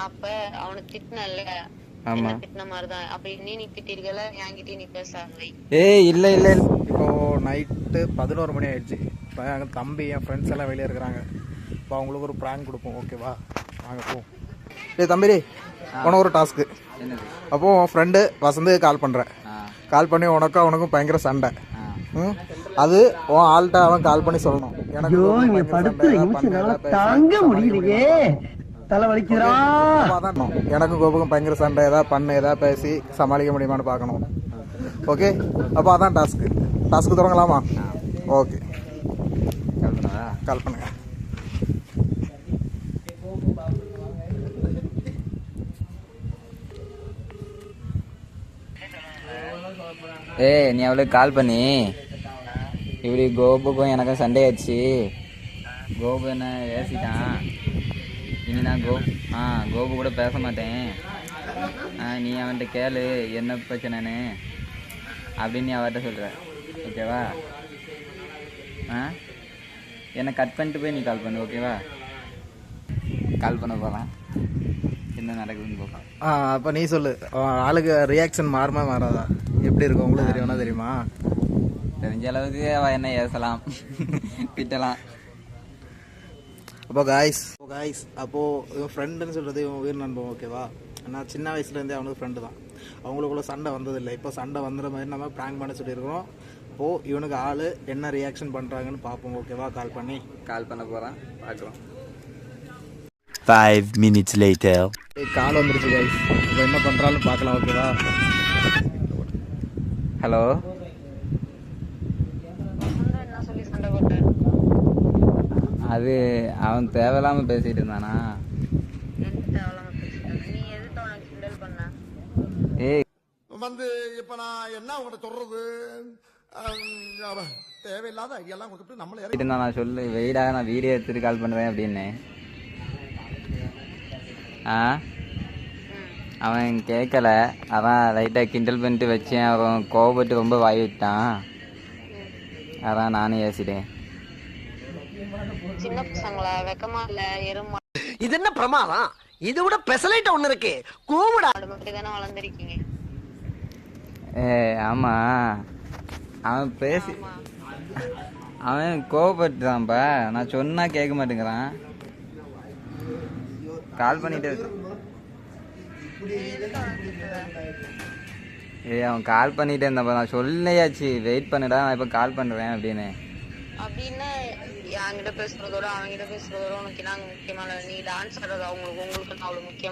அப்ப அவனை திட்டினல்ல, ஆமா. என்ன திட்டின மாதிரிதான். அப்ப நீ திட்டிருக்கல, என்கிட்டயும் நீ பேச வை. ஏய் இல்ல இல்ல இல்ல. இப்போ நைட்டு 11 மணி ஆயிடுச்சு. இப்போ எங்கள் தம்பி என் ஃப்ரெண்ட்ஸ் எல்லாம் வெளியே இருக்கிறாங்க. இப்போ அவங்களுக்கு ஒரு ப்ராங்க் கொடுப்போம், ஓகேவா? வாங்க போ. ஏய் தம்பி, உனக்கு ஒரு டாஸ்க்கு. அப்போ உன் ஃப்ரெண்டு வசந்து கால் பண்ணுறேன். கால் பண்ணி அவனுக்கும் பயங்கர சண்டை. அது உன் ஆள்கிட்ட அவன் கால் பண்ணி சொல்லணும். எனக்கும் கோபுக்கும் பயங்கர சண்டை, ஏதாவது பண்ணு, ஏதாவது பேசி சமாளிக்க முடியுமான்னு பார்க்கணும். ஓகே, அப்போ அதான் டாஸ்க்கு தொடங்கலாமா? ஓகே, கால் பண்ணுங்க. ஏய் நீ அவளுக்கு கால் பண்ணி இப்படி கோபுக்கும் எனக்கும் சண்டை ஆச்சு, கோபு என்ன ஏசிட்டான், இனி நான் கோபு கூட பேச மாட்டேன், நீ அவன்கிட்ட கேளு என்ன பிரச்சனைன்னு அப்படின்னு நீ அவர்கிட்ட சொல்கிற, ஓகேவா? என்னை கட் பண்ணிட்டு போய் நீ கால் பண்ணு, ஓகேவா? கால் பண்ண போகலாம், என்ன நடக்குதுன்னு போகலாம். அப்போ நீ சொல்லு, ஆளுக்கு ரியாக்ஷன் மாறுமா மாறாதா, எப்படி இருக்கும் உங்களுக்கு தெரியும்னா? தெரியுமா? தெரிஞ்ச அளவுக்கு அவள் என்ன ஏசலாம் திட்டலாம். அப்போ காய்ஸ் அப்போது இவன் ஃப்ரெண்டுன்னு சொல்கிறது இவன் உயிர் நண்பன், ஓகேவா? நான் சின்ன வயசுலேருந்தே அவனுக்கு ஃப்ரெண்டு தான். அவங்களுக்குள்ள சண்டை வந்ததில்லை. இப்போ சண்டை வந்துற மாதிரி நம்ம ப்ராங்க் பண்ண சொல்லியிருக்கிறோம். அப்போது இவனுக்கு ஆள் என்ன ரியாக்ஷன் பண்ணுறாங்கன்னு பார்ப்போம், ஓகேவா? கால் பண்ண போகிறான், பார்க்கலாம். 5 minutes later. கால் வந்துருச்சு காய்ஸ். இப்போ என்ன பண்ணுறாலும் பார்க்கலாம், ஓகேவா? ஹலோ, என்ன சொல்லி சண்டை போட்ட? அது அவன் தேவையில்லாமல் பேசிகிட்டு இருந்தானா? என்ன தேவையில்லாம பேசிட்டாங்க? நீ எதுக்கு அவனுக்கு கிண்டல் பண்ண? ஏய் வந்து இப்ப நான் என்ன உங்கள்கிட்ட சொல்றது, தேவையில்லாத ஐடியாலாம் கொடுத்துட்டு நம்மளே நான் சொல்லு வெயிடா, நான் வீடியோ எடுத்துட்டு கால் பண்ணுறேன் அப்படின்னு. அவன் கேட்கல, அதான் லைட்டாக கிண்டல் பண்ணிட்டு வச்சேன். அவன் கோபப்பட்டு ரொம்ப வாய் விட்டான், அதான் நானும் ஏசிட்டேன். சின்ன பசங்களா, வெக்கமா இல்ல? எருமா இது என்ன பிரமாதம், இது விட பெசலைட் ஒண்ணு இருக்கு, கூவிடா. மட்டும் தானே வளர்ந்துருக்கீங்க. ஆமாம், அவன் அவன் கோபப்பட்டுதான்ப்பா, நான் சொன்னா கேட்க மாட்டேங்கிறான். கால் பண்ணிட்டு அவன் கால் பண்ணிட்டே இருந்தாப்பா, நான் சொல்லையாச்சு வெயிட் பண்ணுடா, நான் இப்போ கால் பண்ணுறேன் அப்படின்னு. அப்படின்னா என்கிட்ட பேசுறதோட அவன்கிட்ட பேசுறதோட உனக்கு நாங்க முக்கியமான, நீ டான்ஸ் ஆடுறது உங்களுக்கு அவ்வளவு முக்கியம்.